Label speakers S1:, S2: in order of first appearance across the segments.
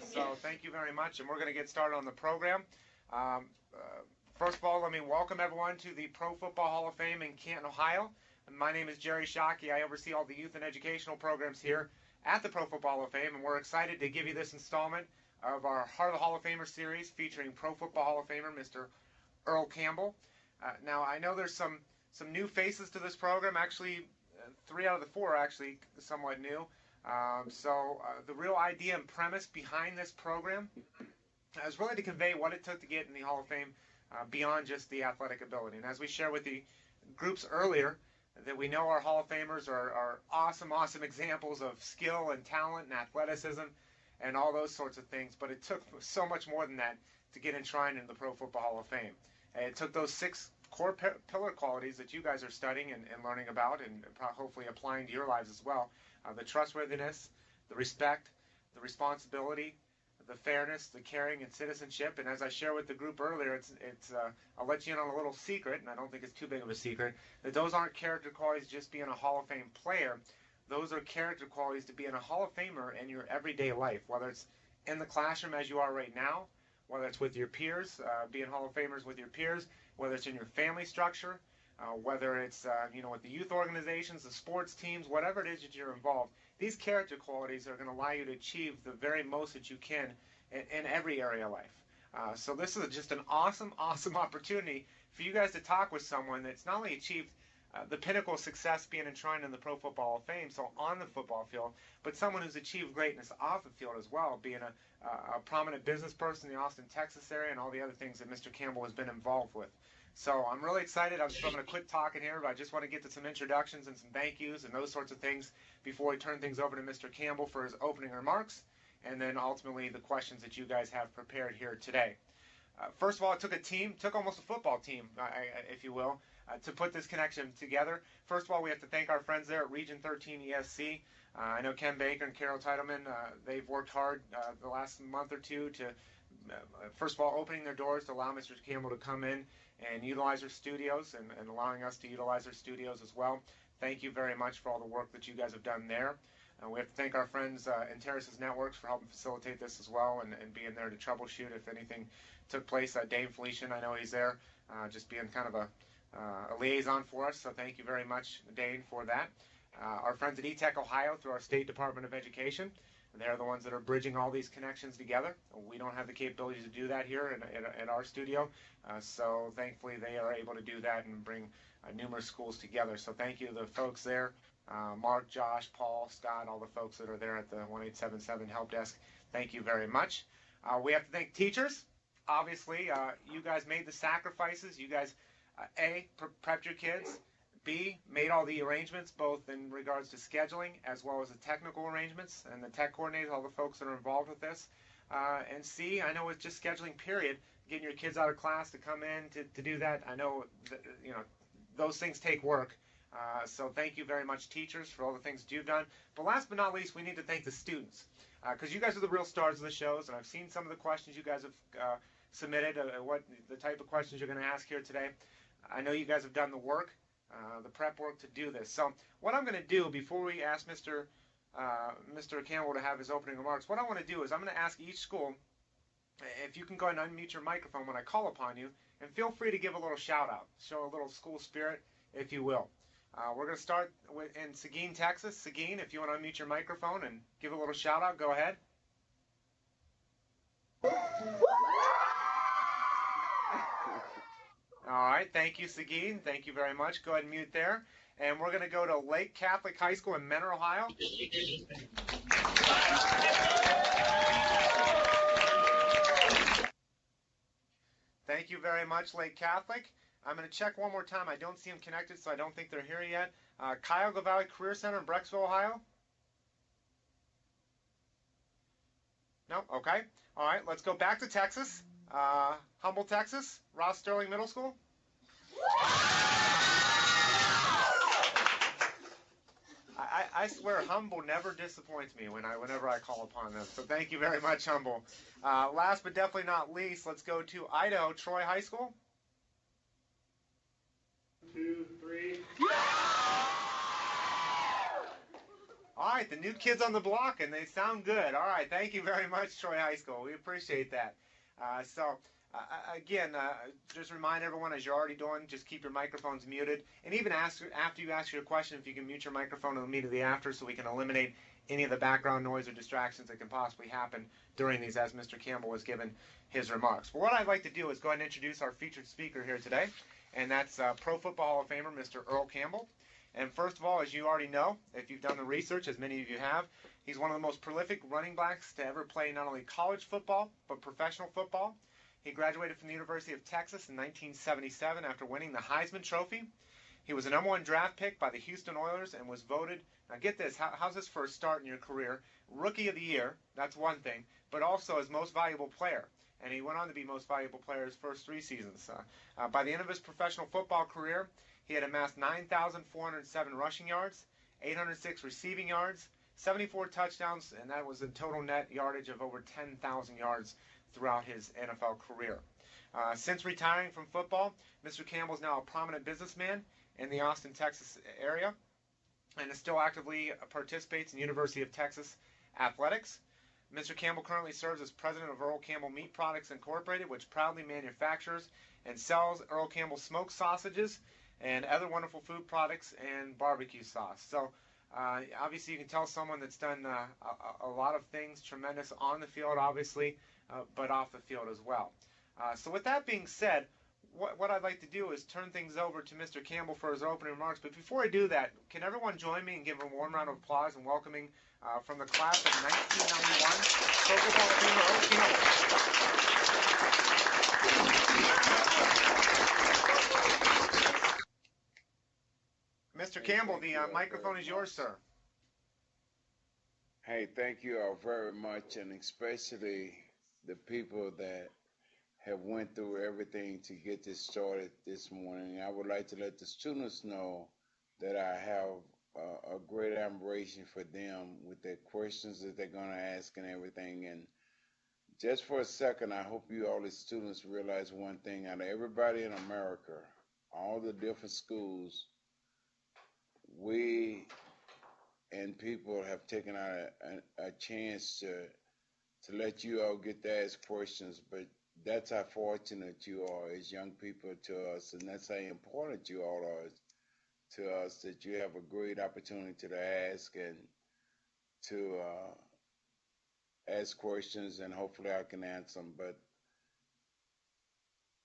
S1: So thank you very much, and we're going to get started on the program. Um, uh, First of all, let me welcome everyone to the Pro Football Hall of Fame in Canton, Ohio. My name is Jerry Shockey. I oversee all the youth and educational programs here at the Pro Football Hall of Fame, and we're excited to give you this installment of our Heart of the Hall of Famer series featuring Pro Football Hall of Famer Mr. Earl Campbell. Now, I know there's some new faces to this program. Actually, 3 out of the 4 are actually somewhat new. The real idea and premise behind this program is really to convey what it took to get in the Hall of Fame beyond just the athletic ability. And as we shared with the groups earlier, that we know our Hall of Famers are awesome examples of skill and talent and athleticism and all those sorts of things. But it took so much more than that to get enshrined in the Pro Football Hall of Fame. It took those 6 core pillar qualities that you guys are studying and learning about and hopefully applying to your lives as well. The trustworthiness, the respect, the responsibility, the fairness, the caring, and citizenship. And as I shared with the group earlier, I'll let you in on a little secret, and I don't think it's too big of a secret, that those aren't character qualities just being a Hall of Fame player. Those are character qualities to be in a Hall of Famer in your everyday life, whether it's in the classroom as you are right now, whether it's with your peers, being Hall of Famers with your peers, whether it's in your family structure, whether it's with the youth organizations, the sports teams, whatever it is that you're involved. These character qualities are going to allow you to achieve the very most that you can in every area of life. So this is just an awesome opportunity for you guys to talk with someone that's not only achieved the pinnacle of success being enshrined in the Pro Football Hall of Fame, so on the football field, but someone who's achieved greatness off the field as well, being a prominent business person in the Austin, Texas area, and all the other things that Mr. Campbell has been involved with. So I'm really excited. I'm going to quit talking here, but I just want to get to some introductions and some thank yous and those sorts of things before we turn things over to Mr. Campbell for his opening remarks, and then ultimately the questions that you guys have prepared here today. First of all, it took almost a football team, if you will, to put this connection together. First of all, we have to thank our friends there at Region 13 ESC. I know Ken Baker and Carol Titleman, they've worked hard the last month or two to, first of all, opening their doors to allow Mr. Campbell to come in and utilize their studios and allowing us to utilize their studios as well. Thank you very much for all the work that you guys have done there. We have to thank our friends in Terraces Networks for helping facilitate this as well and being there to troubleshoot if anything took place. Dane Felician, I know he's there, just being kind of a liaison for us, so thank you very much, Dane, for that. Our friends at eTech Ohio through our State Department of Education, they're the ones that are bridging all these connections together. We don't have the capability to do that here in our studio, so thankfully they are able to do that and bring numerous schools together. So thank you to the folks there. Mark, Josh, Paul, Scott, all the folks that are there at the 1877 help desk. Thank you very much. We have to thank teachers. Obviously, you guys made the sacrifices. You guys, A, prepped your kids. B, made all the arrangements, both in regards to scheduling as well as the technical arrangements and the tech coordinators, all the folks that are involved with this. And C, I know it's just scheduling, period, getting your kids out of class to come in to do that. I know, those things take work. So thank you very much, teachers, for all the things that you've done. But last but not least, we need to thank the students, because you guys are the real stars of the shows, and I've seen some of the questions you guys have submitted, what the type of questions you're going to ask here today. I know you guys have done the work, the prep work to do this. So what I'm going to do before we ask Mr. Campbell to have his opening remarks, what I want to do is I'm going to ask each school if you can go ahead and unmute your microphone when I call upon you, and feel free to give a little shout out, show a little school spirit, if you will. We're going to start in Seguin, Texas. Seguin, if you want to unmute your microphone and give a little shout out, go ahead. All right, thank you, Seguin. Thank you very much. Go ahead and mute there. And we're going to go to Lake Catholic High School in Mentor, Ohio. Thank you very much, Lake Catholic. I'm going to check one more time. I don't see them connected, so I don't think they're here yet. Cuyahoga Valley Career Center in Brecksville, Ohio? No? Okay. All right, let's go back to Texas. Humboldt, Texas. Ross Sterling Middle School. I swear Humboldt never disappoints me whenever I call upon them. So thank you very much, Humboldt. Last but definitely not least, let's go to Idaho, Troy High School. 2, 3. All right, the new kids on the block, and they sound good. All right, thank you very much, Troy High School. We appreciate that. Again, just remind everyone, as you're already doing, just keep your microphones muted. And even after you ask your question, if you can mute your microphone immediately after so we can eliminate any of the background noise or distractions that can possibly happen during these as Mr. Campbell was given his remarks. But what I'd like to do is go ahead and introduce our featured speaker here today, and that's Pro Football Hall of Famer, Mr. Earl Campbell. And first of all, as you already know, if you've done the research, as many of you have, he's one of the most prolific running backs to ever play not only college football, but professional football. He graduated from the University of Texas in 1977 after winning the Heisman Trophy. He was a #1 draft pick by the Houston Oilers and was voted, now get this, how's this for a start in your career? Rookie of the Year, that's one thing, but also as most valuable player. And he went on to be most valuable player his first 3 seasons. By the end of his professional football career, he had amassed 9,407 rushing yards, 806 receiving yards, 74 touchdowns, and that was a total net yardage of over 10,000 yards throughout his NFL career. Since retiring from football, Mr. Campbell is now a prominent businessman in the Austin, Texas area, and still actively participates in University of Texas athletics. Mr. Campbell currently serves as president of Earl Campbell Meat Products Incorporated, which proudly manufactures and sells Earl Campbell smoked sausages and other wonderful food products and barbecue sauce. So obviously you can tell someone that's done a lot of things tremendous on the field, obviously, but off the field as well. So with that being said, what I'd like to do is turn things over to Mr. Campbell for his opening remarks. But before I do that, can everyone join me and give a warm round of applause in welcoming from the class of 1991, Pro Football Hall of Famer Earl Campbell. Mr. Campbell, the microphone is yours, sir.
S2: Hey, thank you all very much, and especially the people that have went through everything to get this started this morning. I would like to let the students know that I have a great admiration for them with the questions that they're going to ask and everything. And just for a second, I hope you all, the students, realize one thing. Out of everybody in America, all the different schools, we and people have taken out a chance to let you all get to ask questions, but that's how fortunate you are as young people to us, and that's how important you all are to us, that you have a great opportunity to ask and to ask questions, and hopefully I can answer them. But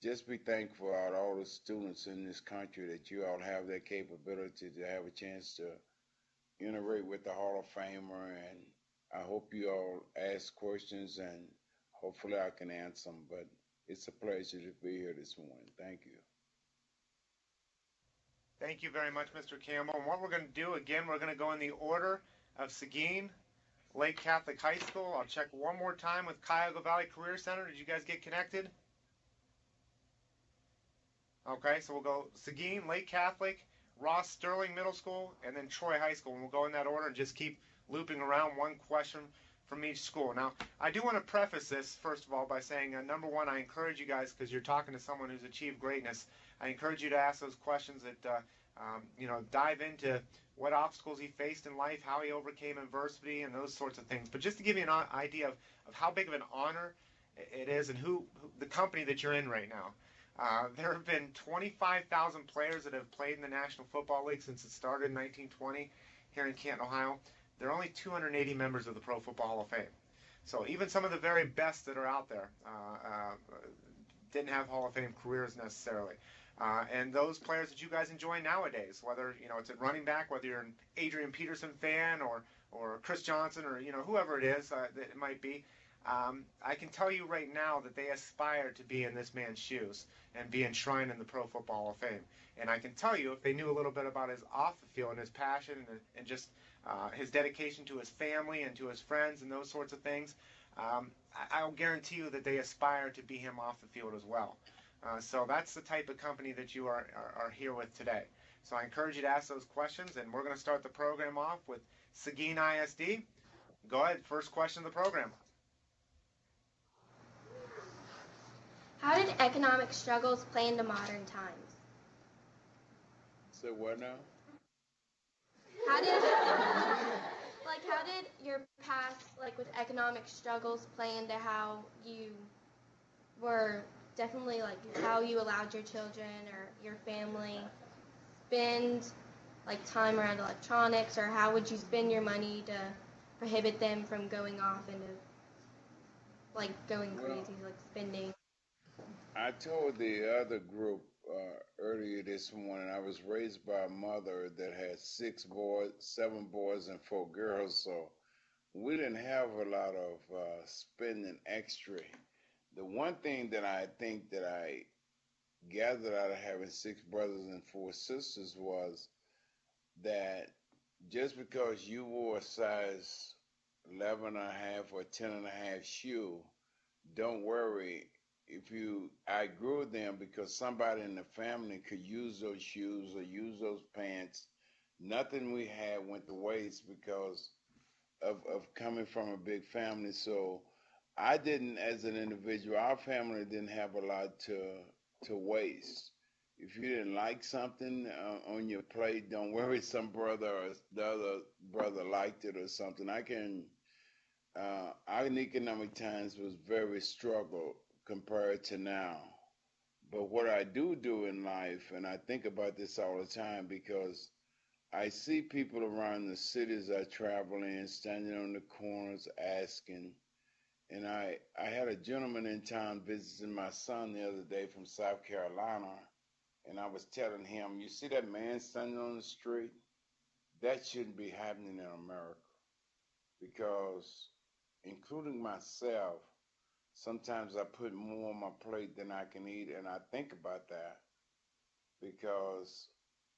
S2: just be thankful out all the students in this country that you all have that capability to have a chance to interact with the Hall of Famer, and I hope you all ask questions, and hopefully I can answer them. But it's a pleasure to be here this morning. Thank you.
S1: Thank you very much, Mr. Campbell. And what we're going to do, again, we're going to go in the order of Seguin, Lake Catholic High School. I'll check one more time with Cuyahoga Valley Career Center. Did you guys get connected? Okay, so we'll go Seguin, Lake Catholic, Ross Sterling Middle School, and then Troy High School. And we'll go in that order and just keep looping around one question from each school. Now, I do want to preface this, first of all, by saying, number one, I encourage you guys, because you're talking to someone who's achieved greatness, I encourage you to ask those questions that, dive into what obstacles he faced in life, how he overcame adversity, and those sorts of things. But just to give you an idea of how big of an honor it is and who the company that you're in right now. There have been 25,000 players that have played in the National Football League since it started in 1920 here in Canton, Ohio. There are only 280 members of the Pro Football Hall of Fame. So even some of the very best that are out there didn't have Hall of Fame careers necessarily. And those players that you guys enjoy nowadays, whether it's at running back, whether you're an Adrian Peterson fan or Chris Johnson or whoever it is that it might be, I can tell you right now that they aspire to be in this man's shoes and be enshrined in the Pro Football Hall of Fame. And I can tell you, if they knew a little bit about his off the field and his passion and just his dedication to his family and to his friends and those sorts of things, I'll guarantee you that they aspire to be him off the field as well. So that's the type of company that you are here with today. So I encourage you to ask those questions, and we're going to start the program off with Seguin ISD. Go ahead, first question of the program.
S3: How did economic struggles play into modern times?
S2: So what now?
S3: How did, like, how did your past, like, with economic struggles play into how you were definitely, like, how you allowed your children or your family spend, like, time around electronics, or how would you spend your money to prohibit them from going off into, like, going crazy, like, spending?
S2: I told the other group earlier this morning I was raised by a mother that had 6 boys, 7 boys, and 4 girls, so we didn't have a lot of spending extra. The one thing that I think that I gathered out of having 6 brothers and 4 sisters was that just because you wore a size 11 and a half or 10 and a half shoe, don't worry if you outgrew them, because somebody in the family could use those shoes or use those pants. Nothing we had went to waste because of coming from a big family. So I didn't, as an individual, our family didn't have a lot to waste. If you didn't like something on your plate, don't worry, some brother or the other brother liked it or something. Our economic times was very struggle compared to now. But what I do in life, and I think about this all the time because I see people around the cities I travel in standing on the corners asking. And I had a gentleman in town visiting my son the other day from South Carolina, and I was telling him, you see that man standing on the street? That shouldn't be happening in America because, including myself, sometimes I put more on my plate than I can eat, and I think about that because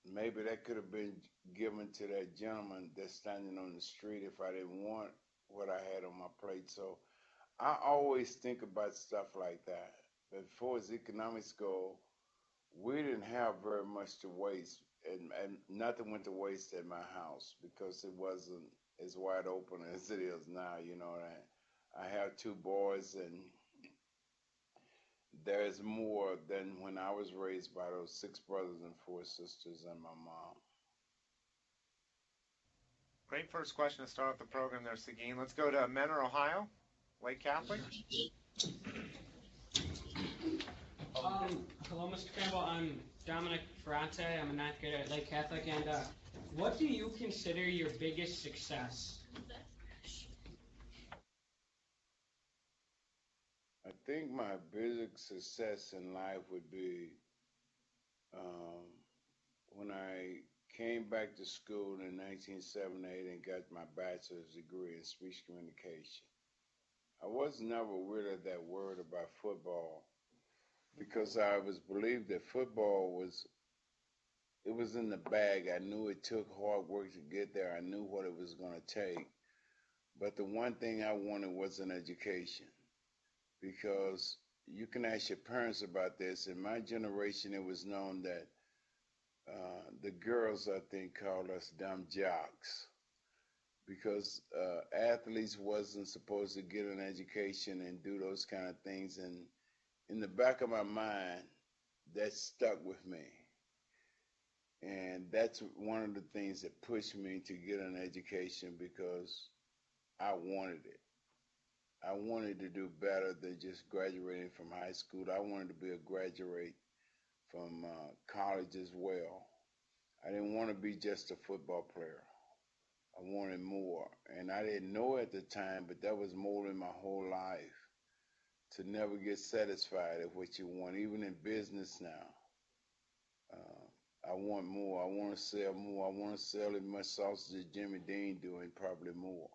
S2: maybe that could have been given to that gentleman that's standing on the street if I didn't want what I had on my plate. So I always think about stuff like that. But as far as economics go, we didn't have very much to waste, and nothing went to waste at my house because it wasn't as wide open as it is now. You know, I have 2 boys, and there's more than when I was raised by those 6 brothers and 4 sisters and my mom.
S1: Great first question to start off the program there, Seguin. Let's go to Menor, Ohio. Lake Catholic.
S4: Hello, Mr. Campbell. I'm Dominic Ferrante. I'm a ninth grader at Lake Catholic. And what do you consider your biggest success?
S2: I think my biggest success in life would be when I came back to school in 1978 and got my bachelor's degree in speech communication. I was never really that worried about football because I was believed that football was in the bag. I knew it took hard work to get there. I knew what it was going to take. But the one thing I wanted was an education, because you can ask your parents about this. In my generation, it was known that the girls, I think, called us dumb jocks because athletes wasn't supposed to get an education and do those kind of things. And in the back of my mind, that stuck with me. And that's one of the things that pushed me to get an education, because I wanted it. I wanted to do better than just graduating from high school. I wanted to be a graduate from college as well. I didn't want to be just a football player. I wanted more. And I didn't know at the time, but that was molding my whole life, to never get satisfied at what you want, even in business now. I want more. I want to sell more. I want to sell as much sausage as Jimmy Dean do, and probably more.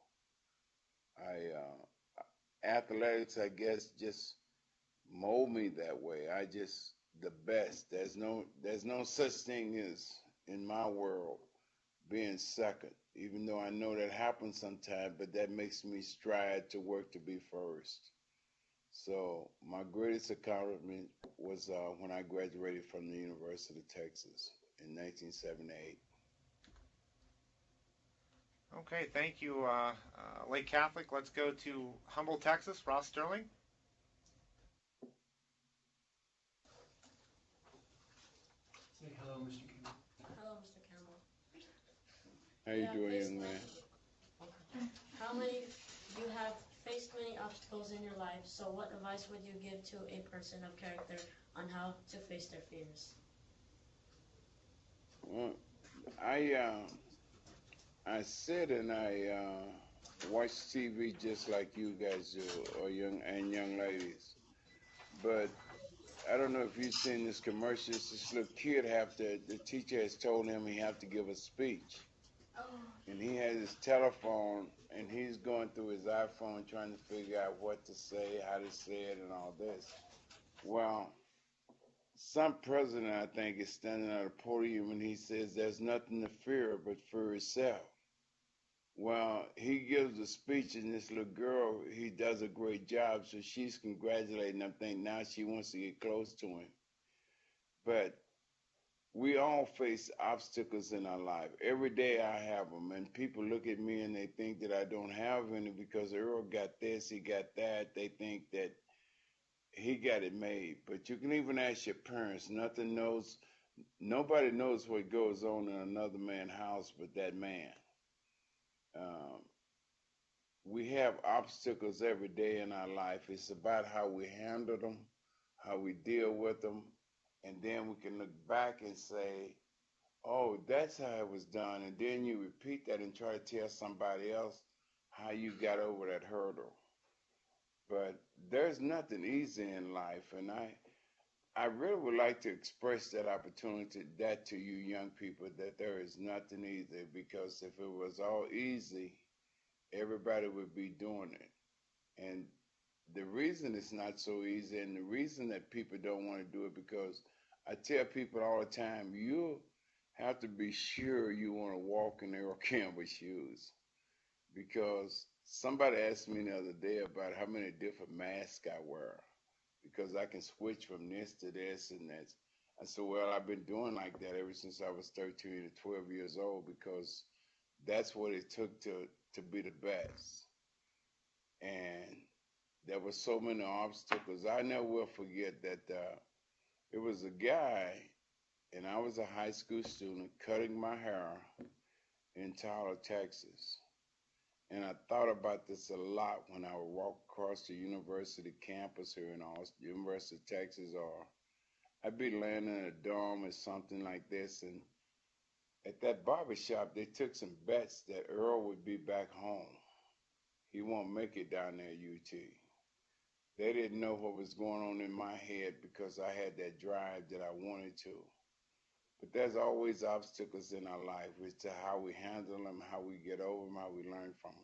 S2: Athletics, I guess, just mold me that way. The best. There's no such thing as, in my world, being second, even though I know that happens sometimes, but that makes me strive to work to be first. So my greatest accomplishment was when I graduated from the University of Texas in 1978.
S1: Okay, thank you, Lake Catholic. Let's go to Humboldt, Texas. Ross Sterling.
S4: Say hello, Mr. Campbell.
S5: Hello, Mr. Campbell.
S2: How you doing, young man?
S5: You have faced many obstacles in your life, so what advice would you give to a person of character on how to face their fears?
S2: Well, I sit and watch TV just like you guys do, or young ladies. But I don't know if you've seen this commercial. This little kid the teacher has told him he have to give a speech, and he has his telephone, and he's going through his iPhone trying to figure out what to say, how to say it, and all this. Well, some president, I think, is standing at a podium and he says there's nothing to fear but fear itself. Well, he gives a speech, and this little girl, he does a great job, so she's congratulating him. I think now she wants to get close to him. But we all face obstacles in our life. Every day I have them, and people look at me and they think that I don't have any because Earl got this, he got that. They think that he got it made. But you can even ask your parents. Nobody knows what goes on in another man's house but that man. We have obstacles every day in our life. It's about how we handle them, how we deal with them, and then we can look back and say, oh, that's how it was done. And then you repeat that and try to tell somebody else how you got over that hurdle. But there's nothing easy in life, and I really would like to express that opportunity, that to you young people, that there is nothing easy, because if it was all easy, everybody would be doing it. And the reason it's not so easy, and the reason that people don't want to do it, because I tell people all the time, you have to be sure you want to walk in Earl Campbell shoes. Because somebody asked me the other day about how many different masks I wear, because I can switch from this to this and that. I said, well, I've been doing like that ever since I was 13 to 12 years old, because that's what it took to be the best. And there were so many obstacles. I never will forget that it was a guy, and I was a high school student, cutting my hair in Tyler, Texas. And I thought about this a lot when I would walk across the university campus here in Austin, University of Texas, or I'd be laying in a dorm or something like this. And at that barber shop, they took some bets that Earl would be back home. He won't make it down there at UT. They didn't know what was going on in my head because I had that drive that I wanted to. But there's always obstacles in our life as to how we handle them, how we get over them, how we learn from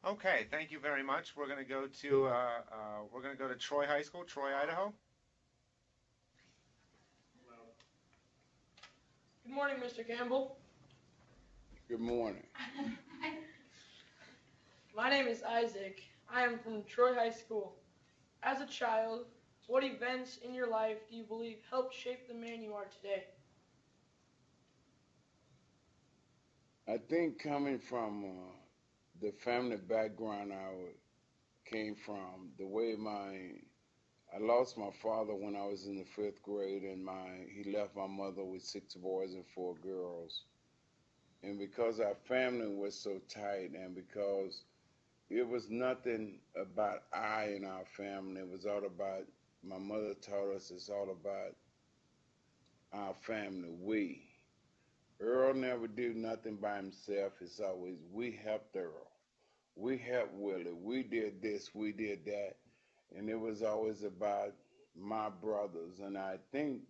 S2: them.
S1: Okay, thank you very much. We're going to go to Troy High School, Troy, Idaho.
S6: Good morning, Mr. Campbell.
S2: Good morning.
S6: My name is Isaac. I am from Troy High School. As a child, what events in your life do you believe helped shape the man you are today?
S2: I think coming from the family background came from, the way I lost my father when I was in the 5th grade, and he left my mother with 6 boys and 4 girls. And because our family was so tight, and because it was nothing about I and our family, it was all about, my mother taught us, it's all about our family, we. Earl never did nothing by himself. It's always, we helped Earl. We helped Willie. We did this, we did that. And it was always about my brothers. And I think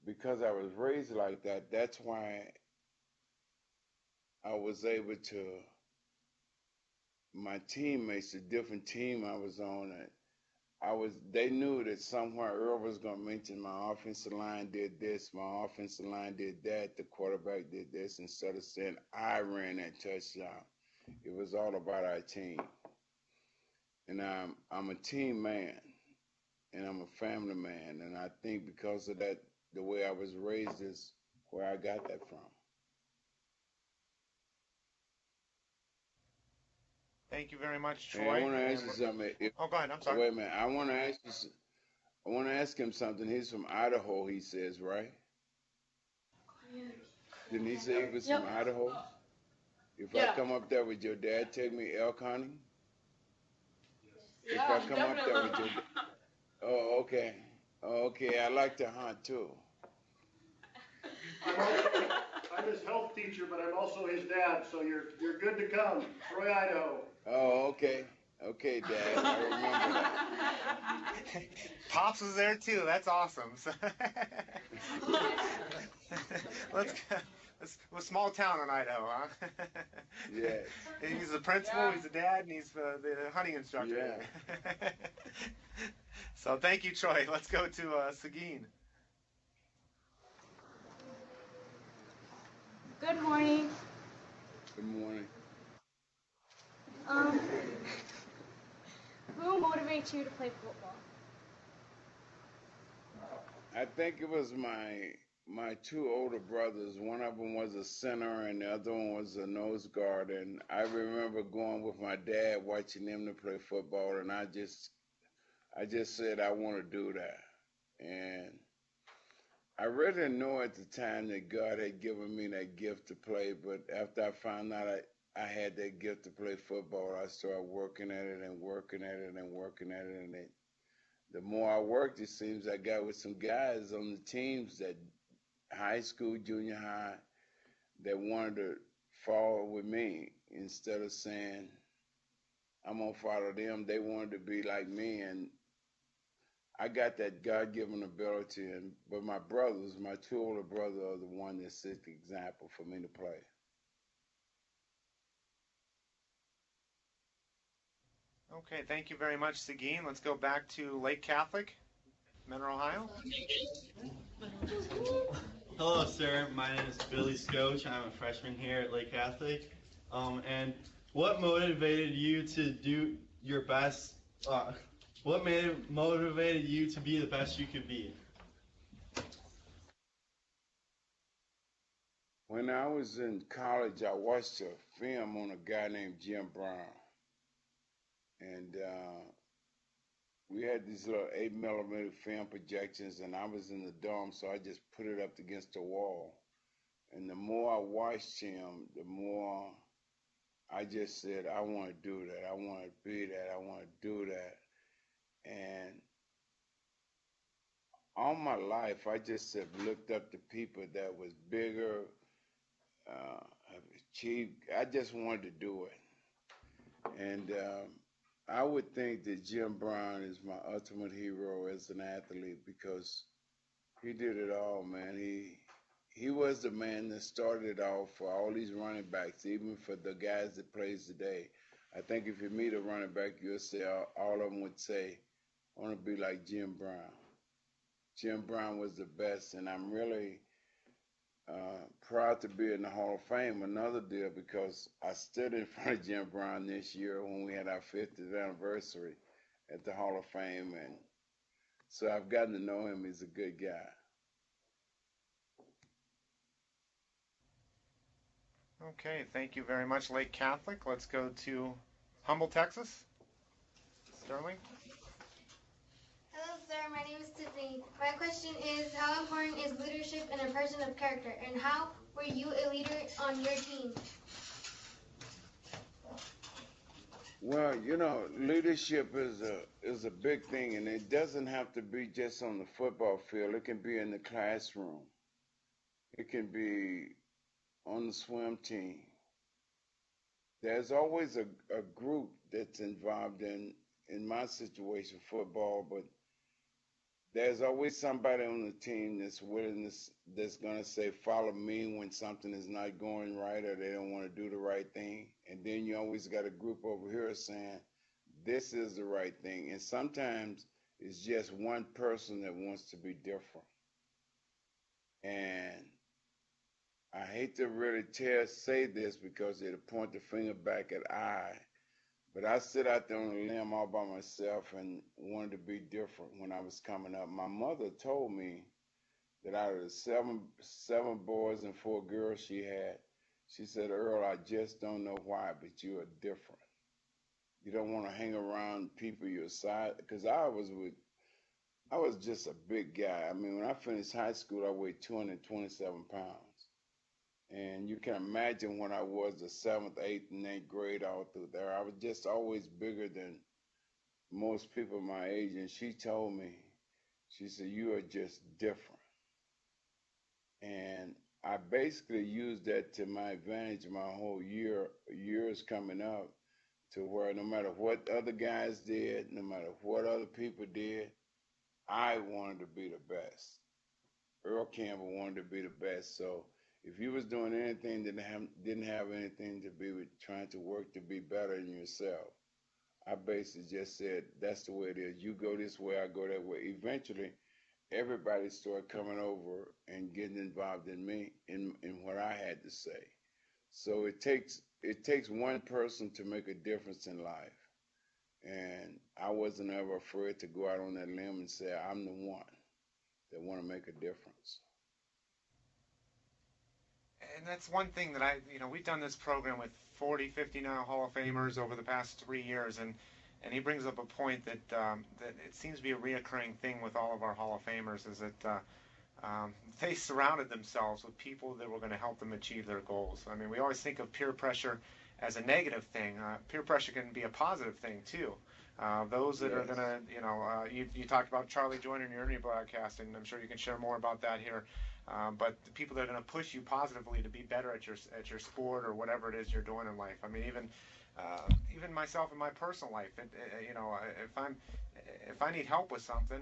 S2: because I was raised like that, that's why I was able to, my teammates, the different team I was on, they knew that somewhere Earl was going to mention my offensive line did this, my offensive line did that, the quarterback did this, instead of saying I ran that touchdown. It was all about our team. And I'm a team man, and I'm a family man, and I think because of that, the way I was raised is where I got that from.
S1: Thank you very much, Troy.
S2: Hey, I want to ask you something.
S1: Oh, go ahead. I'm sorry.
S2: Wait a minute. I want to ask him something. He's from Idaho, he says, right? Denise Davis
S6: Yep.
S2: from Idaho. If I
S6: Yeah.
S2: come up there with your dad, take me elk hunting. If
S6: Yeah,
S2: I come up there
S6: definitely.
S2: with your oh, okay. Oh, okay, I like to hunt too.
S7: I'm his health teacher, but I'm also his dad, so you're good to come. Troy, Idaho.
S2: Oh, okay. Okay, Dad, I remember that.
S1: Pops was there too. That's awesome. So let's go. A small town in Idaho, huh?
S2: Yes.
S1: He's the principal, he's the dad, and he's the hunting instructor.
S2: Yeah.
S1: So thank you, Troy. Let's go to Seguin.
S8: Good morning.
S2: Good morning.
S8: Who motivates you to play football?
S2: I think it was my two older brothers. One of them was a center, and the other one was a nose guard. And I remember going with my dad, watching them to play football, and I just said I want to do that. And I really didn't know at the time that God had given me that gift to play, but after I found out I had that gift to play football, I started working at it and working at it and working at it, and the more I worked, it seems I got with some guys on the teams that high school, junior high, that wanted to follow with me instead of saying I'm gonna follow them. They wanted to be like me, and I got that God-given ability. But my brothers, my two older brothers, are the one that set the example for me to play.
S1: Okay, thank you very much, Seguin. Let's go back to Lake Catholic, Mentor, Ohio.
S9: Hello, sir. My name is Billy Scotch. I'm a freshman here at Lake Catholic. And what motivated you to do your best? What motivated you to be the best you could be?
S2: When I was in college, I watched a film on a guy named Jim Brown. And we had these little 8mm film projections, and I was in the dorm, so I just put it up against the wall. And the more I watched him, the more I just said, I want to do that. I want to be that. I want to do that. And all my life, I just have looked up to people that was bigger, have achieved. I just wanted to do it. And I would think that Jim Brown is my ultimate hero as an athlete because he did it all, man. He was the man that started it all for all these running backs, even for the guys that plays today. I think if you meet a running back, you'll say all of them would say, I want to be like Jim Brown. Jim Brown was the best, and I'm really proud to be in the Hall of Fame. Another deal because I stood in front of Jim Brown this year when we had our 50th anniversary at the Hall of Fame, and so I've gotten to know him. He's a good guy.
S1: Okay, thank you very much, Lake Catholic. Let's go to Humble, Texas. Sterling.
S10: Hello, sir. My name is Tiffany. My question is, how important is leadership in a person of character, and how were you a leader on your team?
S2: Well, you know, leadership is a big thing, and it doesn't have to be just on the football field. It can be in the classroom. It can be on the swim team. There's always a group that's involved in my situation, football, but there's always somebody on the team that's willing that's going to say, follow me when something is not going right or they don't want to do the right thing. And then you always got a group over here saying, this is the right thing. And sometimes it's just one person that wants to be different. And I hate to really say this because it'll point the finger back at but I sit out there on a limb all by myself and wanted to be different when I was coming up. My mother told me that out of the seven boys and 4 girls she had, she said, Earl, I just don't know why, but you are different. You don't want to hang around people your size, because I was just a big guy. I mean, when I finished high school, I weighed 227 pounds. And you can imagine when I was the 7th, 8th, and 8th grade all through there, I was just always bigger than most people my age. And she told me, she said, "You are just different." And I basically used that to my advantage my whole years coming up, to where no matter what other guys did, no matter what other people did, I wanted to be the best. Earl Campbell wanted to be the best. So if you was doing anything that didn't have anything to be with trying to work to be better than yourself, I basically just said, that's the way it is. You go this way, I go that way. Eventually, everybody started coming over and getting involved in me, in what I had to say. So it takes one person to make a difference in life. And I wasn't ever afraid to go out on that limb and say, I'm the one that want to make a difference.
S1: And that's one thing that we've done this program with 40, 50 now Hall of Famers over the past 3 years, and he brings up a point that that it seems to be a reoccurring thing with all of our Hall of Famers, is that they surrounded themselves with people that were going to help them achieve their goals. I mean, we always think of peer pressure as a negative thing. Peer pressure can be a positive thing too. Those that are going to, you talked about Charlie Joyner in your earlier broadcast, and I'm sure you can share more about that here. But the people that are going to push you positively to be better at your sport or whatever it is you're doing in life. I mean, even myself in my personal life, if I need help with something,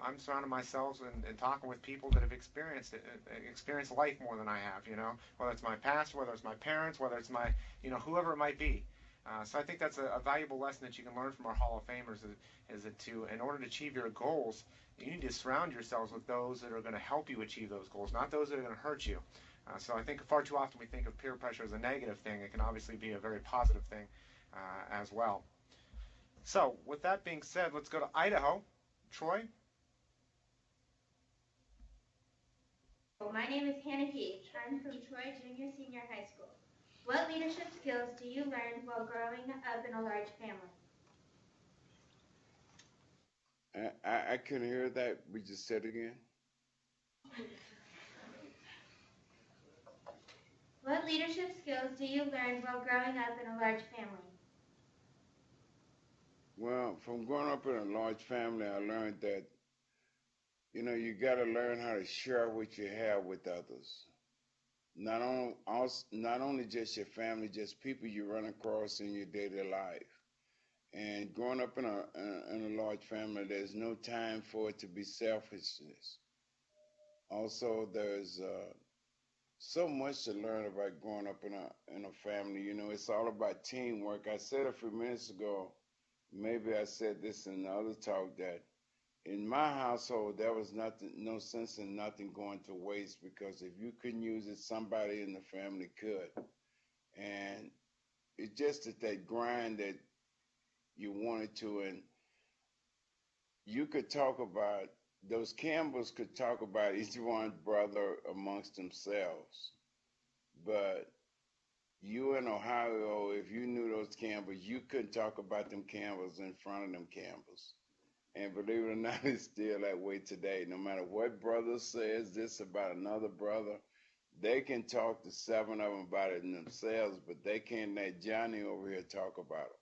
S1: I'm surrounding myself and talking with people that have experienced life more than I have. Whether it's my past, whether it's my parents, whether it's my, whoever it might be. So I think that's a valuable lesson that you can learn from our Hall of Famers, is that in order to achieve your goals, you need to surround yourselves with those that are going to help you achieve those goals, not those that are going to hurt you. So I think far too often we think of peer pressure as a negative thing. It can obviously be a very positive thing as well. So with that being said, let's go to Idaho. Troy?
S11: My name is Hannah Keith. I'm from Troy Junior Senior High School. What leadership skills do you learn while growing up in a large family?
S2: I couldn't hear that. We just said it again.
S11: What leadership skills do you learn while growing up in a large family?
S2: Well, from growing up in a large family, I learned that, you got to learn how to share what you have with others. Not only just your family, just people you run across in your daily life. And growing up in a large family, there's no time for it to be selfishness. Also, there's so much to learn about growing up in a family. It's all about teamwork. I said a few minutes ago, maybe I said this in the other talk, that in my household there was no sense in nothing going to waste, because if you couldn't use it, somebody in the family could. And it's just that grind that you wanted to, and you could talk about, those Campbells could talk about each one's brother amongst themselves. But you in Ohio, if you knew those Campbells, you couldn't talk about them Campbells in front of them Campbells. And believe it or not, it's still that way today. No matter what brother says this about another brother, they can talk to 7 of them about it themselves, but they can't let Johnny over here talk about it,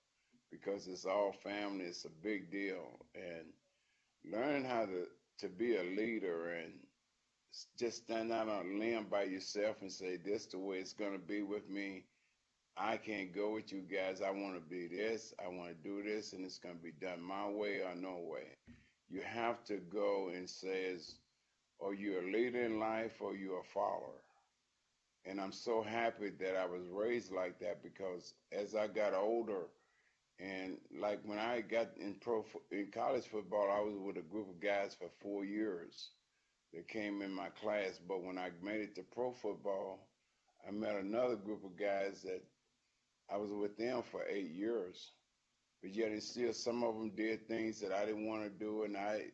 S2: because it's all family. It's a big deal. And learning how to be a leader and just stand out on a limb by yourself and say, this is the way it's going to be with me. I can't go with you guys. I want to be this. I want to do this, and it's going to be done my way or no way. You have to go and say, are you a leader in life or you a follower? And I'm so happy that I was raised like that, because as I got older, and like when I got in college football, I was with a group of guys for 4 years that came in my class. But when I made it to pro football, I met another group of guys that I was with them for 8 years. But yet and still, some of them did things that I didn't want to do, and I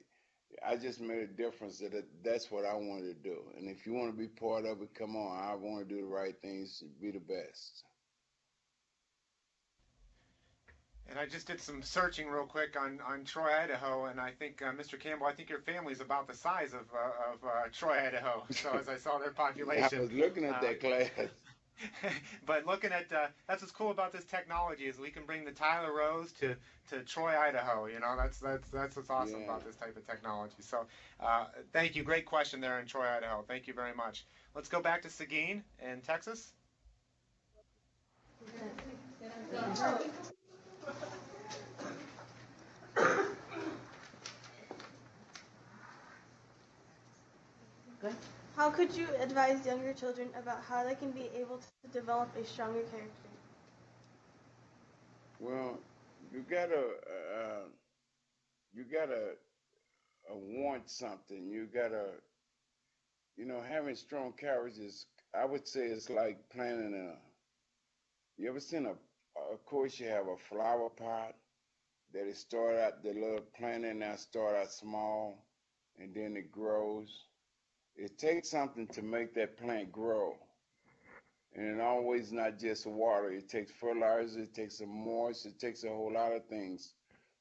S2: just made a difference that's what I wanted to do. And if you want to be part of it, come on. I want to do the right things, be the best.
S1: And I just did some searching real quick on Troy, Idaho, and I think, Mr. Campbell, I think your family is about the size of Troy, Idaho. So as I saw their population.
S2: I was looking at that class.
S1: But looking at that's what's cool about this technology is we can bring the Tyler Rose to Troy, Idaho. You know, that's what's awesome about this type of technology. So thank you, great question there in Troy, Idaho. Thank you very much. Let's go back to Seguin in Texas.
S12: How could you advise younger children about how they can be able to develop a stronger character?
S2: Well, you gotta want something. You gotta, having strong characters. I would say it's like planting You ever seen of course, you have a flower pot that it start out the little planting now start out small, and then it grows. It takes something to make that plant grow. And it always not just water. It takes fertilizer, it takes some moisture, it takes a whole lot of things.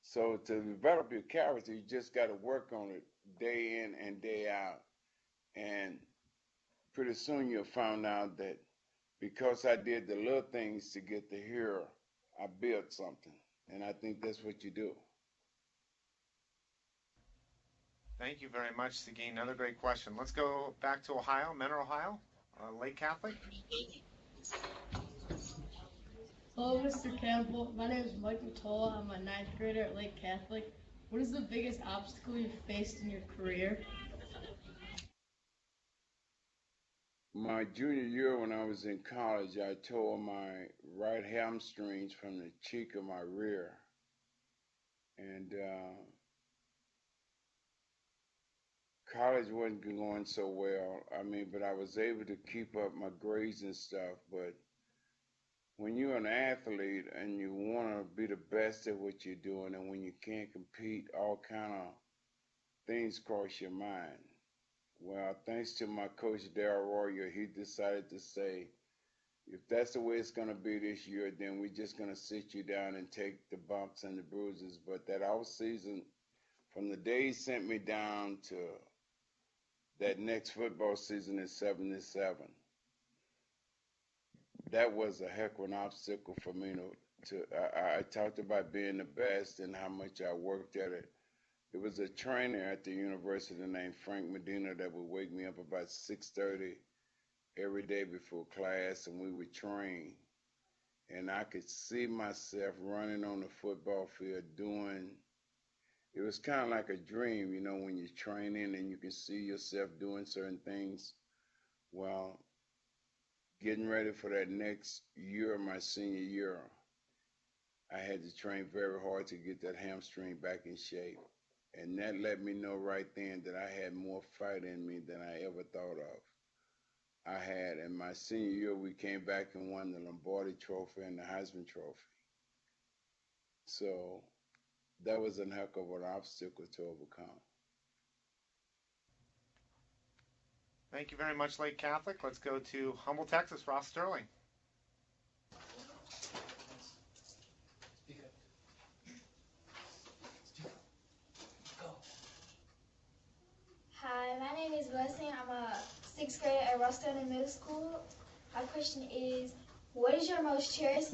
S2: So to develop your character, you just got to work on it day in and day out. And pretty soon you'll find out that because I did the little things to get to here, I built something. And I think that's what you do.
S1: Thank you very much, Seguin. Another great question. Let's go back to Ohio, Mentor, Ohio, Lake Catholic.
S13: Hello, Mr. Campbell. My name is Michael Tola. I'm a ninth grader at Lake Catholic. What is the biggest obstacle you've faced in your career?
S2: My junior year when I was in college, I tore my right hamstrings from the cheek of my rear. And college wasn't going so well. But I was able to keep up my grades and stuff. But when you're an athlete and you want to be the best at what you're doing, and when you can't compete, all kind of things cross your mind. Well, thanks to my coach, Darryl Royer, he decided to say, if that's the way it's going to be this year, then we're just going to sit you down and take the bumps and the bruises. But that off season, from the day he sent me down to that next football season in 77, that was a heck of an obstacle for me I talked about being the best and how much I worked at it. There was a trainer at the university named Frank Medina that would wake me up about 6:30 every day before class, and we would train. And I could see myself running on the football field it was kind of like a dream, when you're training and you can see yourself doing certain things. Well, getting ready for that next year, my senior year, I had to train very hard to get that hamstring back in shape. And that let me know right then that I had more fight in me than I ever thought of. I had, in my senior year, we came back and won the Lombardi Trophy and the Heisman Trophy. So that was a heck of an obstacle to overcome.
S1: Thank you very much, Lake Catholic. Let's go to Humble, Texas, Ross Sterling.
S14: Hi, my name is Blessing. I'm a sixth grader at Ross Sterling Middle School. My question is, what is your most cherished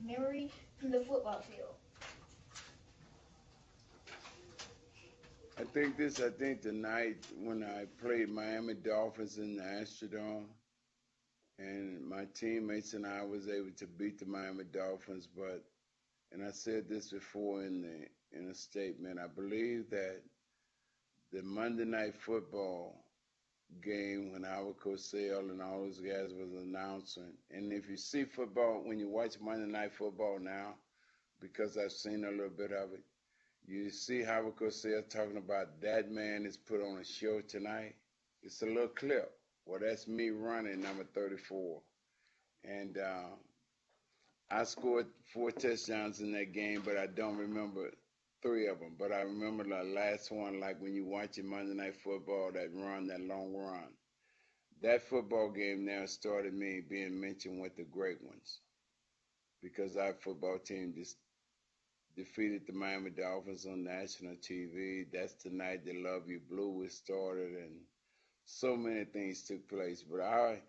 S14: memory from the football field?
S2: I think the night when I played Miami Dolphins in the Astrodome, and my teammates and I was able to beat the Miami Dolphins, and I said this before in a statement, I believe that the Monday Night Football game when Howard Cosell and all those guys was announcing, and if you see football, when you watch Monday Night Football now, because I've seen a little bit of it, you see Howard Cosell talking about that man is put on a show tonight. It's a little clip. Well, that's me running number 34. And I scored 4 touchdowns in that game, but I don't remember 3 of them. But I remember the last one, like when you watching Monday Night Football, that long run. That football game now started me being mentioned with the great ones. because our football team just defeated the Miami Dolphins on national TV. That's the night that Love You Blue was started, and so many things took place. But I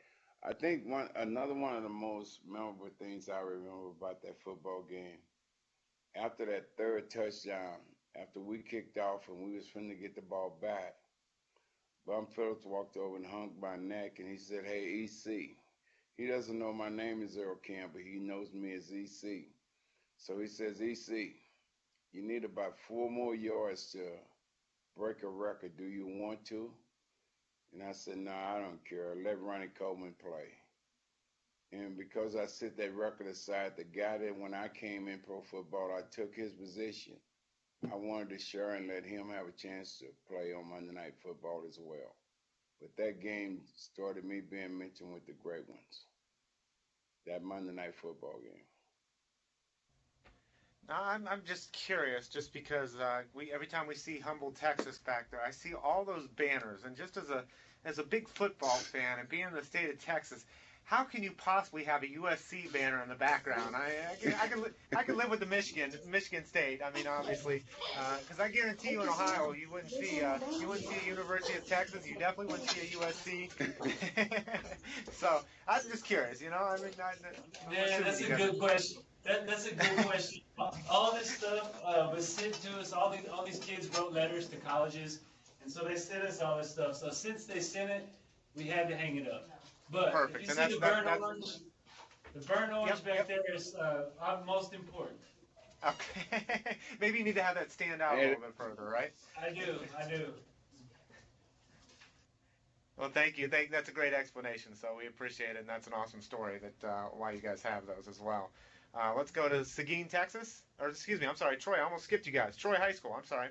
S2: think another one of the most memorable things I remember about that football game, after that third touchdown, after we kicked off and we was finna get the ball back, Bum Phillips walked over and hung my neck, and he said, "Hey, EC." He doesn't know my name is Earl Campbell. He knows me as EC. So he says, "EC, you need about 4 more yards to break a record. Do you want to?" And I said, "No, I don't care. Let Ronnie Coleman play." And because I set that record aside, the guy that when I came in pro football, I took his position. I wanted to share and let him have a chance to play on Monday Night Football as well. But that game started me being mentioned with the great ones. That Monday Night Football game.
S1: Now, I'm just curious, just because every time we see Humboldt, Texas back there, I see all those banners, and just as a big football fan and being in the state of Texas, how can you possibly have a USC banner in the background? I can live with the Michigan State. I mean, obviously, because I guarantee you in Ohio you wouldn't see a University of Texas. You definitely wouldn't see a USC. So I'm just curious, you know. I mean,
S15: yeah, that's a good question. That's a good question. All this stuff was sent to us. All these kids wrote letters to colleges, and so they sent us all this stuff. So since they sent it, we had to hang it up. But
S1: perfect.
S15: If you see the burnt orange back there is most important.
S1: Okay. Maybe you need to have that stand out a little bit further, right?
S15: I do.
S1: Well, thank you. That's a great explanation. So we appreciate it, and that's an awesome story that why you guys have those as well. Let's go to Seguin, Texas. Or excuse me, I'm sorry, Troy. I almost skipped you guys. Troy High School. I'm sorry.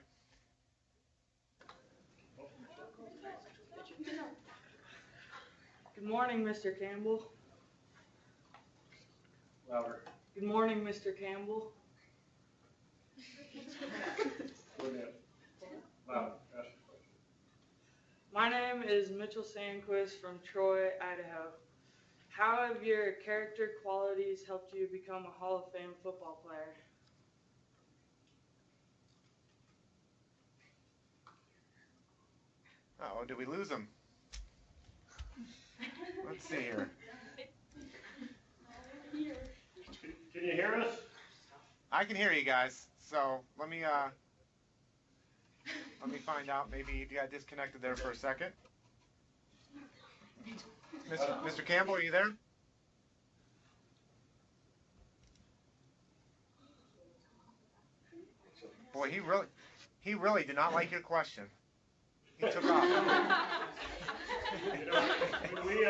S6: Good morning, Mr. Campbell.
S7: Louder.
S6: Good morning, Mr. Campbell.
S7: Go ahead. Loud. Ask your question.
S6: My name is Mitchell Sandquist from Troy, Idaho. How have your character qualities helped you become a Hall of Fame football player?
S1: Uh-oh, did we lose him? Let's see here.
S7: Can you hear us?
S1: I can hear you guys. So let me find out. Maybe you got disconnected there for a second. Mr. Campbell, are you there? Boy, he really did not like your question. He took off.
S7: You know, we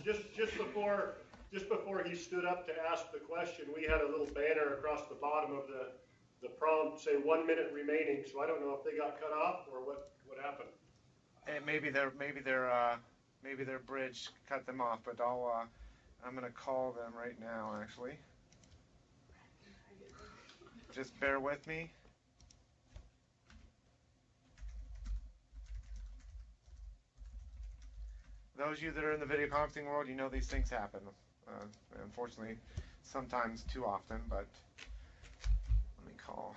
S7: just before he stood up to ask the question, we had a little banner across the bottom of the prompt say 1 minute remaining. So I don't know if they got cut off or what happened.
S1: And maybe their bridge cut them off. But I'm gonna call them right now. Actually, just bear with me. Those of you that are in the video conferencing world, you know these things happen. Unfortunately, sometimes too often, but let me call.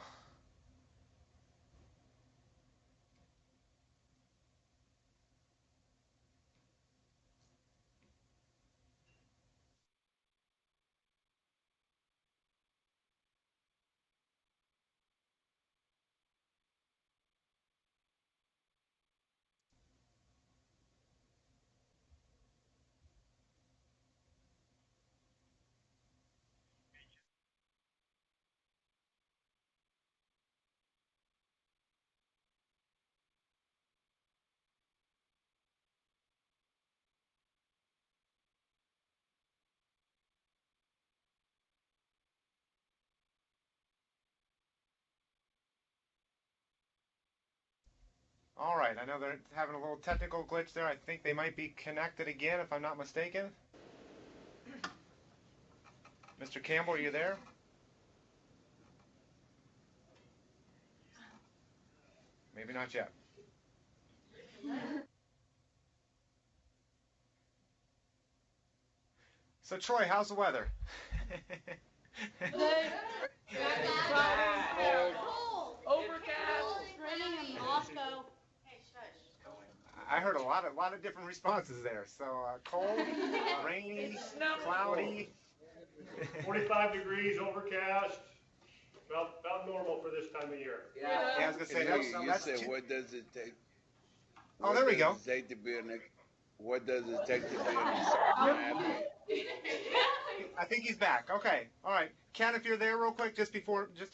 S1: All right, I know they're having a little technical glitch there. I think they might be connected again, if I'm not mistaken. Mr. Campbell, are you there? Maybe not yet. So, Troy, how's the weather?
S6: Overcast.
S8: Raining in Moscow.
S1: I heard a lot of different responses there. So cold, rainy, cloudy.
S7: 45 degrees, overcast. About normal for this time of year.
S1: Yeah, I was gonna say
S2: You
S1: that's
S2: said,
S1: too.
S2: what does it take?
S1: Oh, there we go.
S2: What does it take to be an athlete?
S1: I think he's back. Okay. All right. Ken, if you're there real quick, just to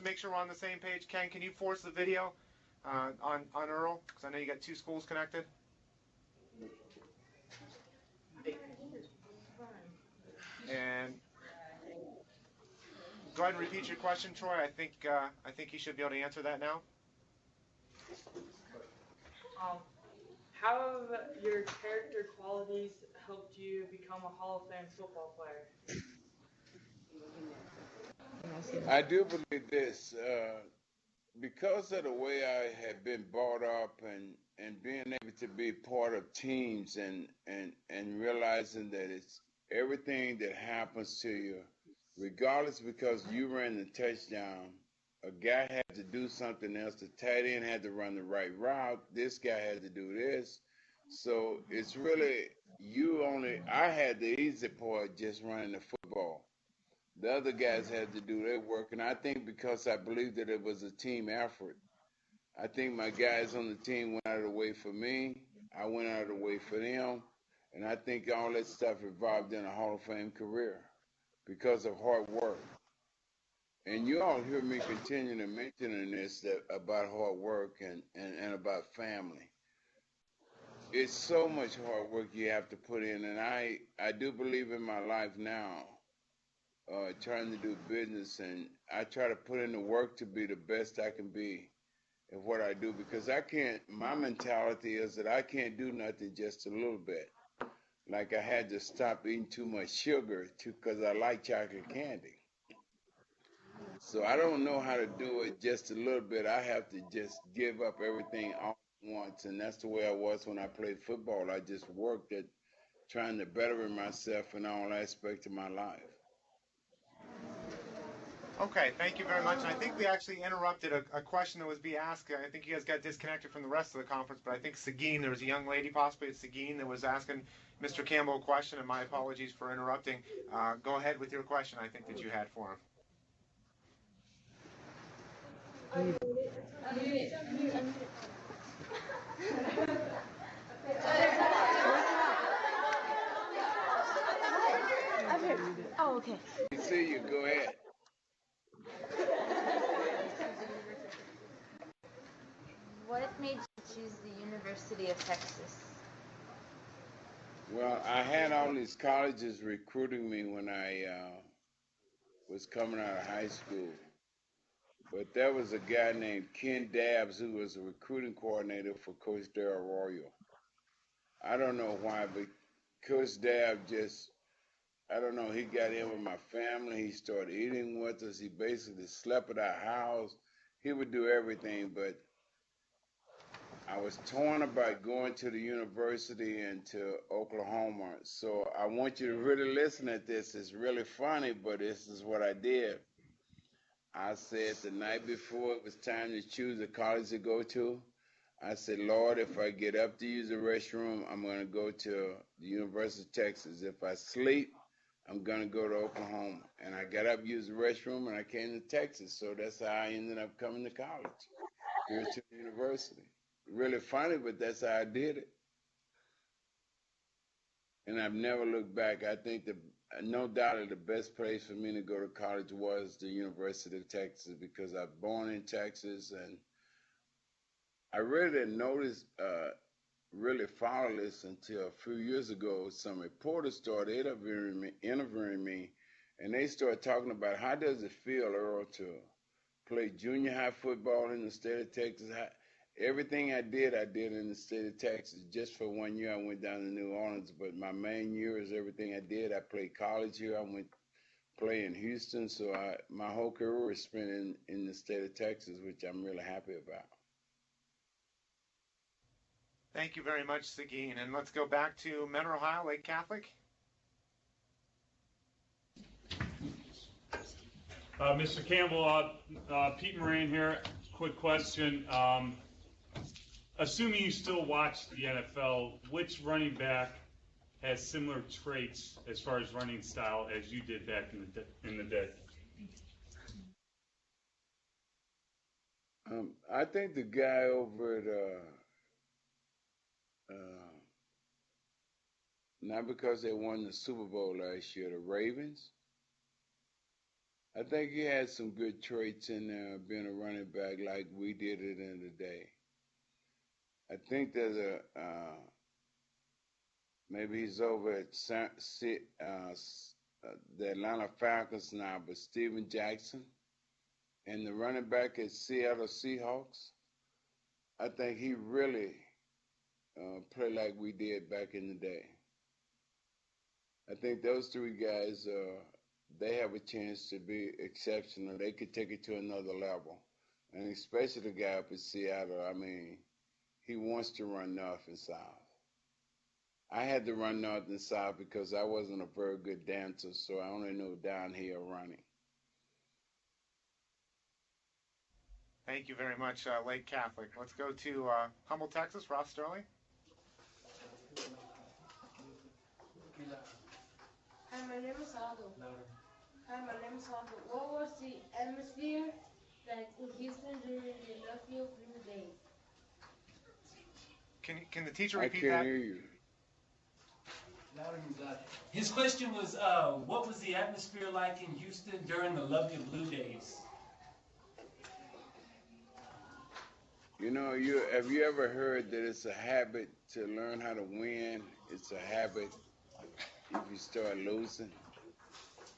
S1: make sure we're on the same page, Ken, can you force the video on Earl? Because I know you got two schools connected. And go ahead and repeat your question, Troy. I think you should be able to answer that now.
S6: How have your character qualities helped you become a Hall of Fame football player?
S2: I do believe this. Because of the way I had been brought up and being able to be part of teams and realizing that it's everything that happens to you, regardless, because you ran the touchdown, a guy had to do something else. The tight end had to run the right route. This guy had to do this. So it's really I had the easy part just running the football. The other guys had to do their work, and I think because I believe that it was a team effort, I think my guys on the team went out of the way for me. I went out of the way for them, and I think all that stuff evolved in a Hall of Fame career because of hard work. And you all hear me continuing to mentioning this about hard work and about family. It's so much hard work you have to put in, and I do believe in my life now, trying to do business, and I try to put in the work to be the best I can be at what I do, because my mentality is that I can't do nothing just a little bit. Like I had to stop eating too much sugar because I like chocolate candy. So I don't know how to do it just a little bit. I have to just give up everything all at once, and that's the way I was when I played football. I just worked at trying to better myself in all aspects of my life.
S1: Okay, thank you very much. And I think we actually interrupted a question that was being asked. I think you guys got disconnected from the rest of the conference, but I think Seguin, there was a young lady possibly at Seguin that was asking Mr. Campbell a question, and my apologies for interrupting. Go ahead with your question, I think, that you had for him.
S8: Oh, okay.
S2: You see you, go ahead.
S16: What made you choose the University of Texas?
S2: Well, I had all these colleges recruiting me when I was coming out of high school. But there was a guy named Ken Dabbs who was a recruiting coordinator for Coach Darrell Royal. I don't know why, but Coach Dabbs I don't know, he got in with my family. He started eating with us. He basically slept at our house. He would do everything, but I was torn about going to the university and to Oklahoma. So I want you to really listen at this. It's really funny, but this is what I did. I said the night before it was time to choose a college to go to, I said, Lord, if I get up to use the restroom, I'm going to go to the University of Texas. If I sleep, I'm going to go to Oklahoma. And I got up, used the restroom, and I came to Texas. So that's how I ended up coming to college, here to the university. Really funny, but that's how I did it. And I've never looked back. I think no doubt the best place for me to go to college was the University of Texas, because I was born in Texas, and I really didn't notice, really follow this until a few years ago. Some reporters started interviewing me, and they started talking about how does it feel, Earl, to play junior high football in the state of Texas. Everything I did in the state of Texas. Just for 1 year, I went down to New Orleans, but my main year is everything I did. I played college here. I went play in Houston, so my whole career was spent in the state of Texas, which I'm really happy about.
S1: Thank you very much, Seguin. And let's go back to Mentor, Ohio, Lake Catholic.
S17: Mr. Campbell, Pete Moran here. Quick question. Assuming you still watch the NFL, which running back has similar traits as far as running style as you did back in the day?
S2: I think the guy over at not because they won the Super Bowl last year, the Ravens. I think he had some good traits in there, being a running back like we did it in the day. I think there's maybe he's over at the Atlanta Falcons now, but Steven Jackson and the running back at Seattle Seahawks, I think he really played like we did back in the day. I think those three guys, they have a chance to be exceptional. They could take it to another level. And especially the guy up in Seattle, I mean, he wants to run north and south. I had to run north and south because I wasn't a very good dancer, so I only knew downhill running.
S1: Thank you very much, Lake Catholic. Let's go to Humboldt, Texas. Ross Sterling.
S18: Hi, my name is Aldo. What was the atmosphere like in Houston during the Love Blue Days?
S1: Can the teacher repeat
S2: that? I
S1: that?
S2: can't hear you.
S15: His question was, what was the atmosphere like in Houston during the Love Your Blue Days?
S2: You know, have you ever heard that it's a habit to learn how to win? It's a habit if you start losing.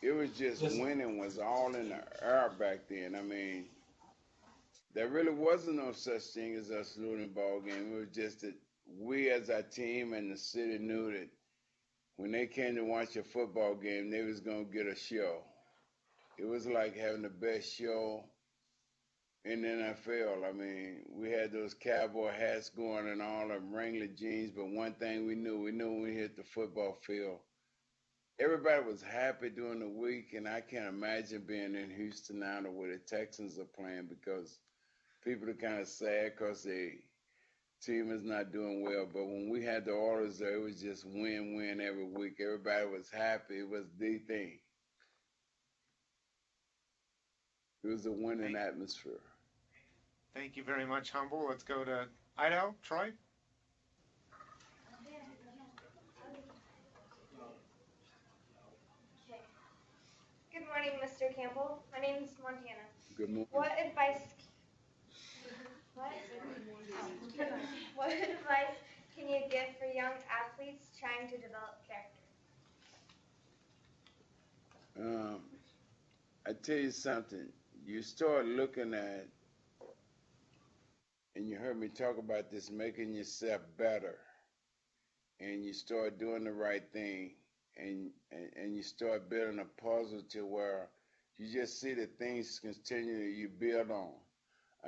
S2: It was just winning was all in the air back then. I mean, there really wasn't no such thing as us losing a ball game. It was just that we as our team and the city knew that when they came to watch a football game, they was going to get a show. It was like having the best show in the NFL. I mean, we had those cowboy hats going and all them Wrangler jeans, but one thing we knew when we hit the football field, everybody was happy during the week, and I can't imagine being in Houston now the way the Texans are playing because people are kind of sad because the team is not doing well. But when we had the Oilers there, it was just win-win every week. Everybody was happy. It was the thing. It was a winning atmosphere.
S1: Thank you very much, Humble. Let's go to Idaho. Troy?
S19: Good morning, Mr. Campbell. My name is Montana.
S2: Good morning.
S19: What advice can you give for young athletes trying to develop character?
S2: I tell you something. You start looking at, and you heard me talk about this, making yourself better, and you start doing the right thing, and you start building a puzzle to where you just see that things continue you build on.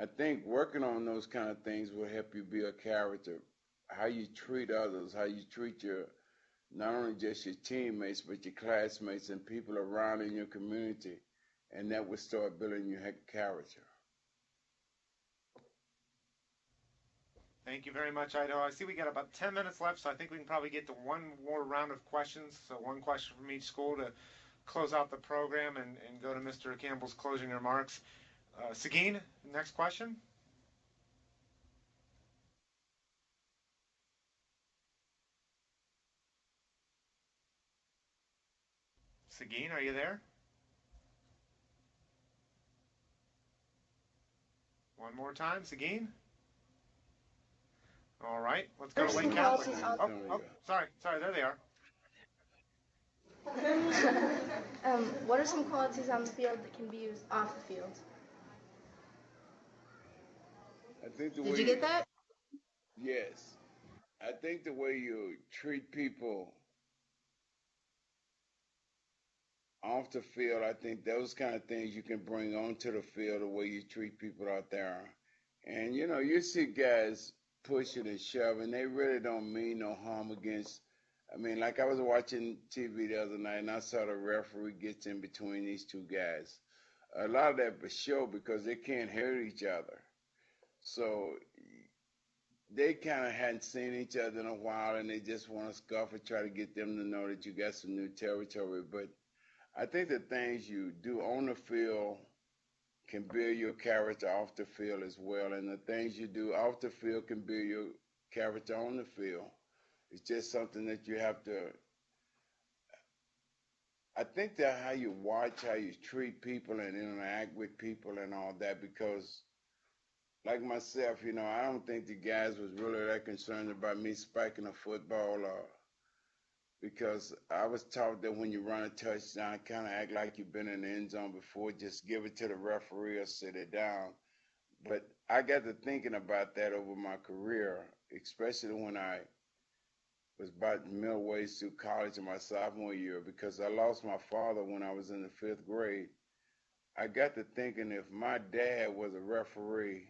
S2: I think working on those kind of things will help you build character, how you treat others, how you treat not only just your teammates, but your classmates and people around in your community, and that will start building your character.
S1: Thank you very much, Idaho. I see we got about 10 minutes left, so I think we can probably get to one more round of questions. So one question from each school to close out the program and go to Mr. Campbell's closing remarks. Seguin, next question. Seguin, are you there? One more time, Seguin. All right, let's go to Lake Catholic. Sorry, there they are.
S3: What are some qualities on the field that can be used off the field? Did you get that?
S2: Yes. I think the way you treat people off the field, I think those kind of things you can bring onto the field, the way you treat people out there. And, you know, you see guys pushing and shoving. They really don't mean no harm against. I mean, like I was watching TV the other night, and I saw the referee gets in between these two guys. a lot of that for sure because they can't hear each other. So they kind of hadn't seen each other in a while, and they just want to scuff and try to get them to know that you got some new territory. But I think the things you do on the field can build your character off the field as well, and the things you do off the field can build your character on the field. It's just something that you have to. I think that how you watch, how you treat people and interact with people and all that, because like myself, you know, I don't think the guys was really that concerned about me spiking a football because I was taught that when you run a touchdown, kind of act like you've been in the end zone before, just give it to the referee or sit it down. But I got to thinking about that over my career, especially when I was about middle ways through college in my sophomore year, because I lost my father when I was in the 5th grade. I got to thinking if my dad was a referee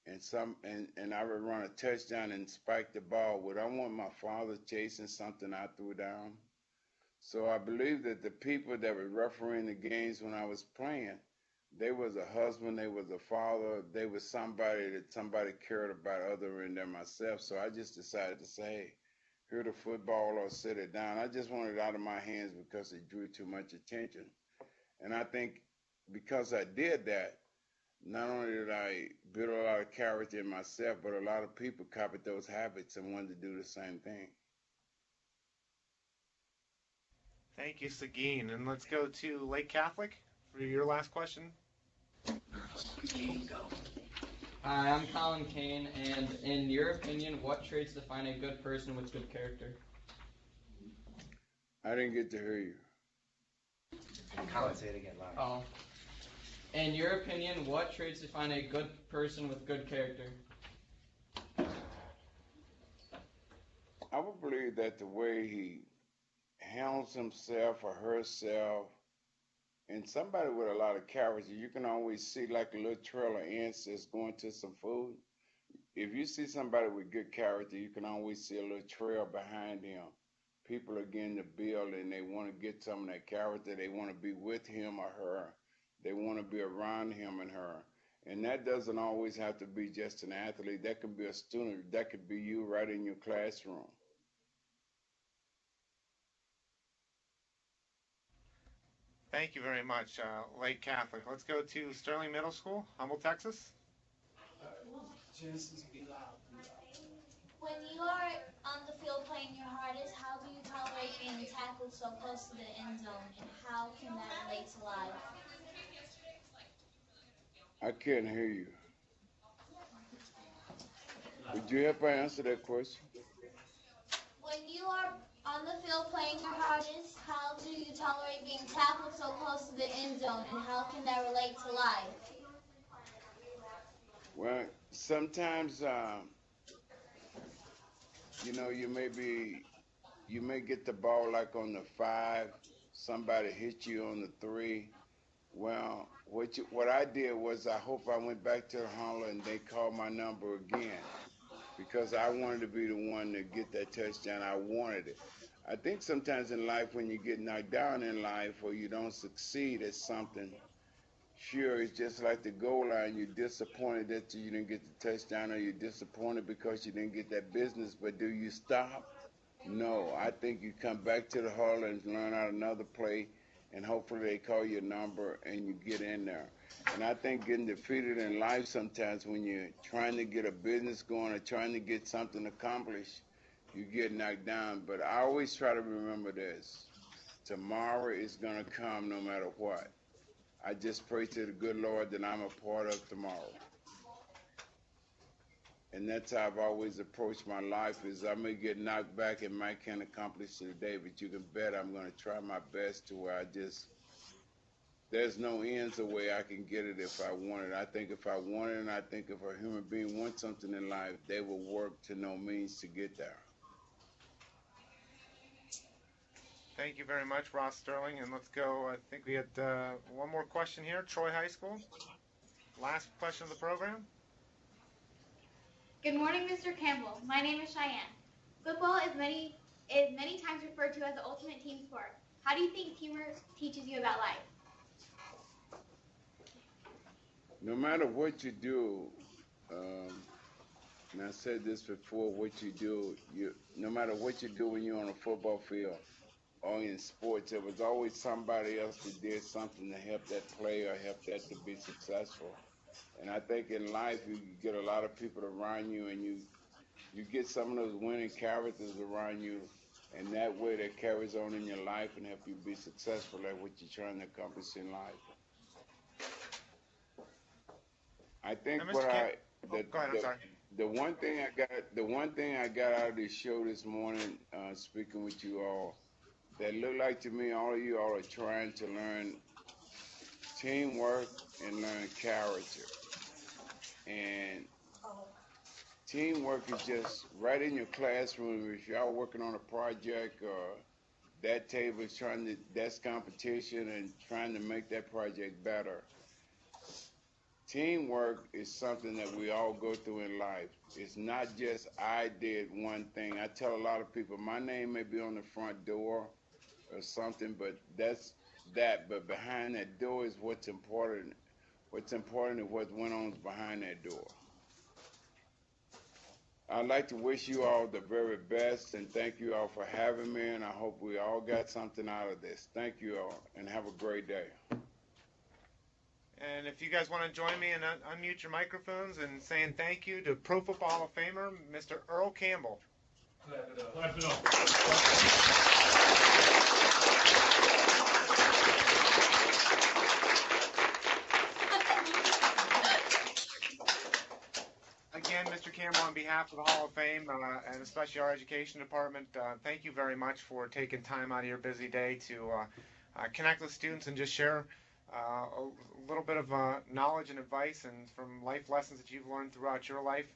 S2: and I would run a touchdown and spike the ball, would I want my father chasing something I threw down? So I believe that the people that were refereeing the games when I was playing, they was a husband, they was a father, they was somebody that somebody cared about other than myself. So I just decided to say, hey, hear the football or sit it down. I just wanted it out of my hands because it drew too much attention. And I think because I did that, not only did I build a lot of character in myself, but a lot of people copied those habits and wanted to do the same thing.
S1: Thank you, Seguin. And let's go to Lake Catholic for your last question.
S20: Hi, I'm Colin Kane, and in your opinion, what traits define a good person with good character?
S2: I didn't get to hear you.
S1: Colin, say it again loud.
S20: Oh. In your opinion, what traits define a good person with good character?
S2: I would believe that the way he handles himself or herself, and somebody with a lot of character, you can always see like a little trail of ants that's going to some food. If you see somebody with good character, you can always see a little trail behind him. People are getting to build and they want to get some of that character. They want to be with him or her. They want to be around him and her. And that doesn't always have to be just an athlete. That could be a student. That could be you right in your classroom.
S1: Thank you very much, Lake Catholic. Let's go to Sterling Middle School, Humble, Texas.
S21: Genesis, be loud.
S22: When you are on the field playing your hardest, how do you tolerate being tackled so close to the end zone, and how can that relate to life?
S2: I can't hear you. Would you help I answer that question?
S22: When you are on the field playing your hardest, how do you tolerate being tackled so close to the end zone, and how can that relate to life?
S2: Well, sometimes, you know, you may get the ball like on the 5, somebody hit you on the 3. Well, what I did was I hope I went back to the huddle and they called my number again because I wanted to be the one to get that touchdown. I wanted it. I think sometimes in life when you get knocked down in life or you don't succeed at something, sure, it's just like the goal line. You're disappointed that you didn't get the touchdown or you're disappointed because you didn't get that business, but do you stop? No, I think you come back to the huddle and learn out another play, and hopefully they call your number and you get in there. And I think getting defeated in life sometimes when you're trying to get a business going or trying to get something accomplished, you get knocked down. But I always try to remember this. Tomorrow is going to come no matter what. I just pray to the good Lord that I'm a part of tomorrow. And that's how I've always approached my life is I may get knocked back and might can't accomplish today, but you can bet I'm going to try my best to where there's no ends of way I can get it if I want it. I think if I want it, and I think if a human being wants something in life, they will work to no means to get there.
S1: Thank you very much, Ross Sterling. And let's go, I think we had one more question here. Troy High School. Last question of the program.
S11: Good morning, Mr. Campbell. My name is Cheyenne. Football is many times referred to as the ultimate team sport. How do you think teamwork teaches you about life?
S2: no matter what you do, and I said this before, what you do, no matter what you do when you're on a football field or in sports, there was always somebody else that did something to help that player, help that to be successful. And I think in life you get a lot of people around you, and you get some of those winning characters around you, and that way that carries on in your life and help you be successful at what you're trying to accomplish in life. I think
S1: Mr. Go ahead, I'm sorry.
S2: The one thing I got out of this show this morning, speaking with you all, that looked like to me all of you all are trying to learn teamwork and learn character. And teamwork is just right in your classroom. If y'all working on a project or that table is that's competition and trying to make that project better. Teamwork is something that we all go through in life. It's not just I did one thing. I tell a lot of people my name may be on the front door or something, but that's that. But behind that door is what's important. What's important is what went on behind that door. I'd like to wish you all the very best and thank you all for having me, and I hope we all got something out of this. Thank you all and have a great day.
S1: And if you guys want to join me and unmute your microphones and saying thank you to Pro Football Hall of Famer, Mr. Earl Campbell.
S17: Clap it up. Clap it up.
S1: Again, Mr. Campbell, on behalf of the Hall of Fame and especially our education department, thank you very much for taking time out of your busy day to connect with students and just share a little bit of knowledge and advice and from life lessons that you've learned throughout your life.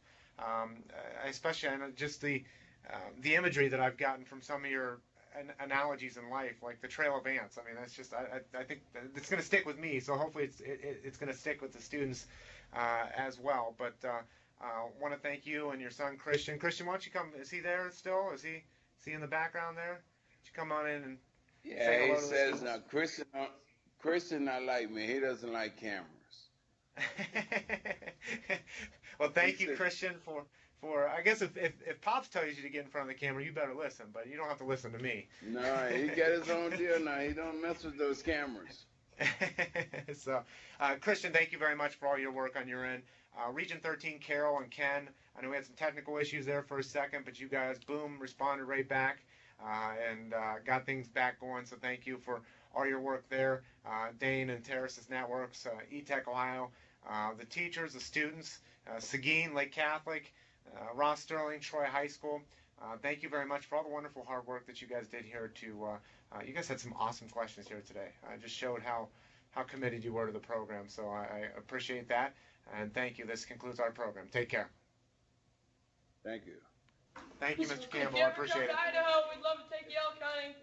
S1: Especially, I know just the imagery that I've gotten from some of your analogies in life, like the trail of ants. I mean, that's just I think it's going to stick with me. So hopefully it's going to stick with the students as well. But want to thank you and your son Christian. Christian, why don't you come? Is he there still? Is he in the background there? Would you come on in and say hello
S2: he
S1: to
S2: says
S1: the
S2: now Christian not like me. He doesn't like cameras.
S1: Well, thank you, Christian, for I guess if Pops tells you to get in front of the camera, you better listen, but you don't have to listen to me.
S2: No, he got his own deal now. He don't mess with those cameras.
S1: So, Christian, thank you very much for all your work on your end. Region 13, Carol and Ken, I know we had some technical issues there for a second, but you guys, boom, responded right back and got things back going, so thank you for all your work there. Dane and Terraces Networks, E-Tech Ohio, the teachers, the students, Seguin, Lake Catholic, Ross Sterling, Troy High School. Thank you very much for all the wonderful hard work that you guys did here you guys had some awesome questions here today. I just showed how committed you were to the program, so I appreciate that, and thank you. This concludes our program. Take care.
S2: Thank you.
S1: Thank you, Mr. Campbell. I appreciate it.
S6: Idaho, we'd love to take you elk hunting.